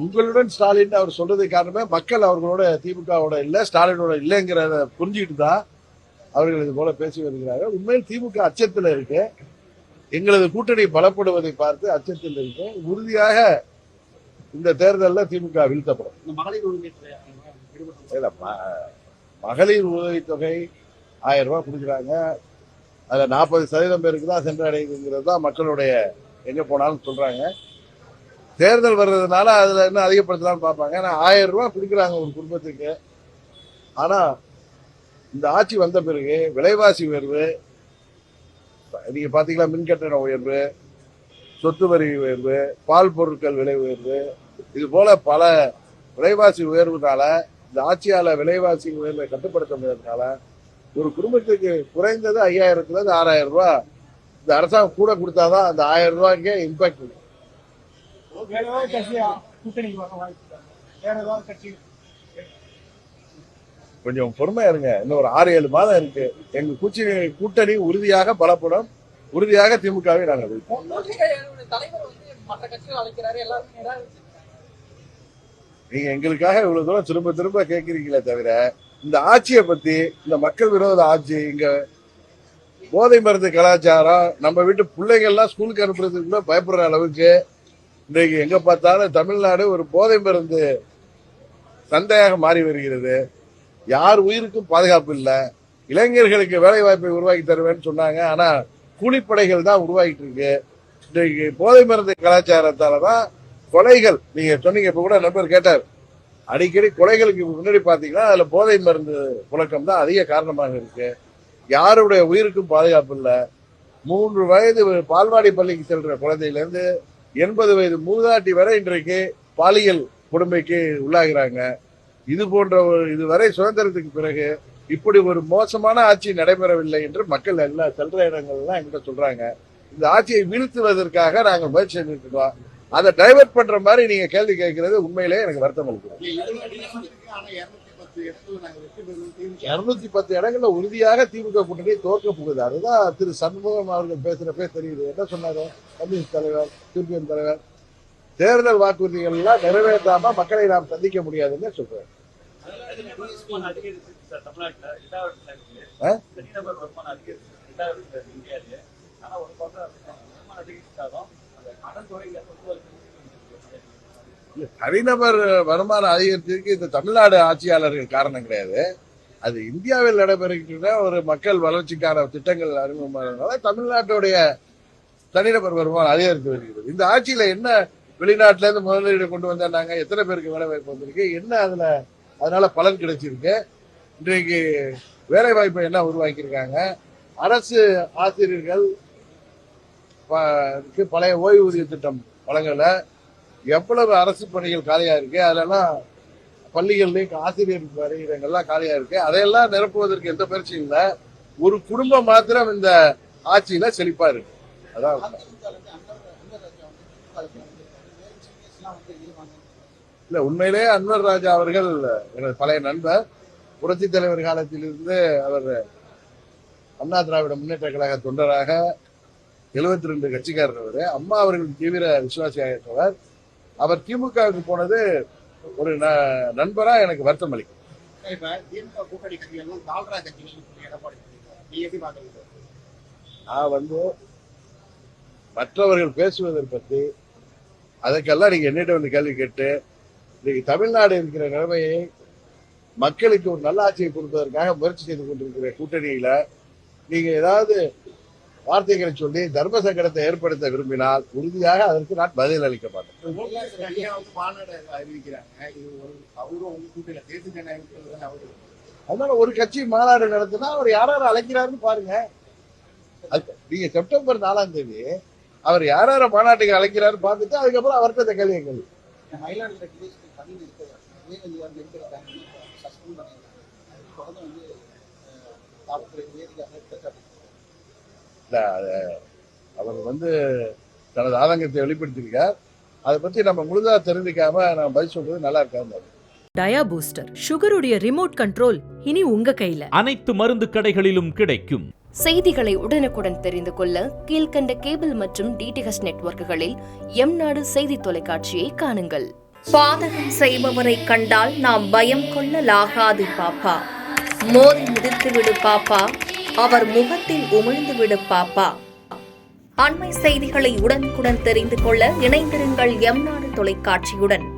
உங்களுடன் ஸ்டாலின் அவர் சொல்றது காரணமே மக்கள் அவர்களோட திமுகவோட இல்ல ஸ்டாலினோட இல்லைங்கிறத புரிஞ்சுக்கிட்டு தான் அவர்கள் இது போல பேசி வருகிறார்கள். உண்மையில் திமுக அச்சத்தில் இருக்கு. எங்களது கூட்டணி பலப்படுவதை பார்த்து அச்சத்தில் இருக்கு. உறுதியாக இந்த தேர்தலில் திமுக வீழ்த்தப்படும். மகளிர் உதவித்தொகை 1000 ரூபாய் கொடுக்குறாங்க. அதுல 40% பேருக்கு தான் சென்றடையுதுங்கிறது தான் மக்களுடைய எங்க போனாலும் சொல்றாங்க. தேர்தல் வர்றதுனால அதுல இன்னும் அதிகப்படுத்தலாம்னு பார்ப்பாங்க. ஆனா 1000 ரூபாய் கொடுக்குறாங்க ஒரு குடும்பத்துக்கு. ஆனா இந்த ஆட்சி வந்த பிறகு விலைவாசி உயர்வு, நீங்க பாத்தீங்களா, மின்கட்டண உயர்வு, சொத்து வரி உயர்வு, பால் பொருட்கள் விலை உயர்வு, இது போல பல விலைவாசி உயர்வுனால இந்த ஆட்சியால விலைவாசி உயர்வை கட்டுப்படுத்த முடியாதனால ஒரு குடும்பத்துக்கு குறைந்தது 5000 6000 ரூபாய் இந்த அரசாங்கம் கூட கொடுத்தாதான் அந்த 1000 ரூபாய்க்கே இம்பாக்ட் இருக்கும். கொஞ்சம் பொறுமையா இருங்க. இன்னும் ஒரு 6-7 மாதம் இருக்கு. எங்க கூட்டணி உறுதியாக பலப்படும். உறுதியாக திமுகவை நாங்கள் நீங்க எங்களுக்காக இவ்வளவு தூரம் திரும்ப திரும்ப கேட்கிறீங்களே தவிர இந்த ஆட்சியை பத்தி, இந்த மக்கள் விரோத ஆட்சி, இங்க போதை மருந்து கலாச்சாரம், நம்ம வீட்டு பிள்ளைங்க எல்லாம் ஸ்கூலுக்கு அனுப்புறதுக்கு கூட பயப்படுற அளவுக்கு இன்றைக்கு எங்க பார்த்தாலும் தமிழ்நாடு ஒரு போதை மருந்து சந்தையாக மாறி வருகிறது. யார் உயிருக்கும் பாதுகாப்பு இல்லை. இளைஞர்களுக்கு வேலை வாய்ப்பை உருவாக்கி தருவேன்னு சொன்னாங்க. ஆனா கூலிப்படைகள் தான் உருவாகிட்டு இருக்கு. இன்றைக்கு போதை மருந்து கலாச்சாரத்தாலதான் கொலைகள், நீங்க சொன்னீங்க, இப்ப கூட நண்பர் கேட்டார், அடிக்கடி கொலைகளுக்கு முன்னாடி பாத்தீங்கன்னா அதுல போதை மருந்து புழக்கம் தான் அதிக காரணமாக இருக்கு. யாருடைய உயிருக்கும் பாதுகாப்பு இல்லை. 3 வயது பால்வாடி பள்ளிக்கு செல்ற குழந்தையில இருந்து 80 வயது மூதாட்டி வரை இன்றைக்கு பாலியல் கொடுமைக்கு உள்ளாகிறாங்க. இது போன்ற இதுவரை சுதந்திரத்துக்கு பிறகு இப்படி ஒரு மோசமான ஆட்சி நடைபெறவில்லை என்று மக்கள் எல்லா செல்ற இடங்கள்லாம் எங்கிட்ட சொல்றாங்க. இந்த ஆட்சியை வீழ்த்துவதற்காக நாங்கள் முயற்சி செஞ்சுட்டு இருக்கோம். அதை டைவர்ட் பண்ற மாதிரி நீங்க கேள்வி கேட்கறது உண்மையிலே எனக்கு வருத்தம் அளிக்கிறது. 210 இடங்கள்ல உறுதியாக திமுக கூட்டணி தோற்க போகுது. அதுதான் திரு சண்முகம் அவர்கள் பேசுறப்பே தெரியுது. என்ன சொன்னாரு கம்யூனிஸ்ட் தலைவர், சிபிஎம் தலைவர், தேர்தல் வாக்குறுதிகள் எல்லாம் நிறைவேற்றாம மக்களை நாம் சந்திக்க முடியாதுன்னு சொல்றாரு. தனிநபர் வருமானம் அதிகரித்ததுக்கு இந்த தமிழ்நாடு ஆட்சியாளர்கள் காரணம் கிடையாது. அது இந்தியாவில் நடைபெறுகின்ற ஒரு மக்கள் வளர்ச்சிக்கான திட்டங்கள் அறிமுகமானதுனால தமிழ்நாட்டுடைய தனிநபர் வருமானம் அதிகரித்து வருகிறது. இந்த ஆட்சியில என்ன வெளிநாட்டுல இருந்து முதலீடு கொண்டு வந்தாங்க, எத்தனை பேருக்கு வேலை வாய்ப்பு வந்திருக்கு, என்ன அதனால பலன் கிடைச்சிருக்கு, இன்றைக்கு வேலை வாய்ப்பை என்ன உருவாக்கியிருக்காங்க, அரசு ஆசிரியர்கள் பழைய ஓய்வூதிய திட்டம் வழங்கல, எவ்வளவு அரசு பணிகள் காலியா இருக்கு, அதெல்லாம் பள்ளிகள்லயும் ஆசிரியர் பணியிடங்கள்லாம் காலியா இருக்கு. அதையெல்லாம் நிரப்புவதற்கு எந்த பயிற்சியும் இல்லை. ஒரு குடும்பம் மாத்திரம் இந்த ஆட்சியில செழிப்பா இருக்கு. அதான் இல்ல, உண்மையிலே அன்வர் ராஜா அவர்கள் எனது பழைய நண்பர். புரட்சி தலைவர் காலத்திலிருந்து அவர் அண்ணா திராவிட முன்னேற்ற கழக தொண்டராக 72 கட்சிக்காரர் அவர். அம்மா அவர்கள் தீவிர விசுவாசியாகிறவர். அவர் திமுகவுக்கு போனது ஒரு நண்பரா எனக்கு வருத்தம் அளிக்கும். நான் மற்றவர்கள் பேசுவதை பற்றி அதுக்கெல்லாம் நீங்க என்னிட்ட வந்து கேள்வி கேட்டு இன்னைக்கு தமிழ்நாடு இருக்கிற நிலைமையை மக்களுக்கு ஒரு நல்ல ஆட்சியை கொடுப்பதற்காக முயற்சி செய்து கொண்டிருக்கிற கூட்டணியில நீங்க ஏதாவது வார்த்தைகளை சொல்லி தர்ம சங்கடத்தை ஏற்படுத்த விரும்பினால் உறுதியாக அதற்கு நான் பதில் அளிக்க மாட்டேன். அதனால ஒரு கட்சி மாநாடு நடத்தினா அவர் யாராரு அழைக்கிறாருன்னு பாருங்க. நீங்க செப்டம்பர் 4ஆம் தேதி அவர் யாரார மாநாட்டுக்கு அழைக்கிறாரு பார்த்துட்டு அதுக்கப்புறம் அவர்கிட்ட கேள்வி கேள்வி. அவர் தனது ஆதங்கத்தை வெளிப்படுத்தியிருக்கார். அதை பத்தி நம்ம முழுதா தெரிஞ்சுக்காம நான் பதில் சொல்றது நல்லா இருக்காது. டயா பூஸ்டர் சுகருடைய ரிமோட் கண்ட்ரோல் இனி உங்க கையில. அனைத்து மருந்து கடைகளிலும் கிடைக்கும். செய்திகளை உடனுக்குடன் தெரிந்து கொள்ள கீழ்கண்ட கேபிள் மற்றும் டிடிஎச் நெட்வொர்க்குகளில் எம் நாடு செய்தி தொலைக்காட்சியை காணுங்கள். பாதகம் செய்பவரை கண்டால் நாம் பயம் கொள்ளலாகாது பாப்பா. மோதி மிதித்து விடு பாப்பா, அவர் முகத்தில் உமிழ்ந்து விடு பாப்பா. அண்மை செய்திகளை உடனுக்குடன் தெரிந்து கொள்ள இணைந்திருங்கள் எம் நாடு தொலைக்காட்சியுடன்.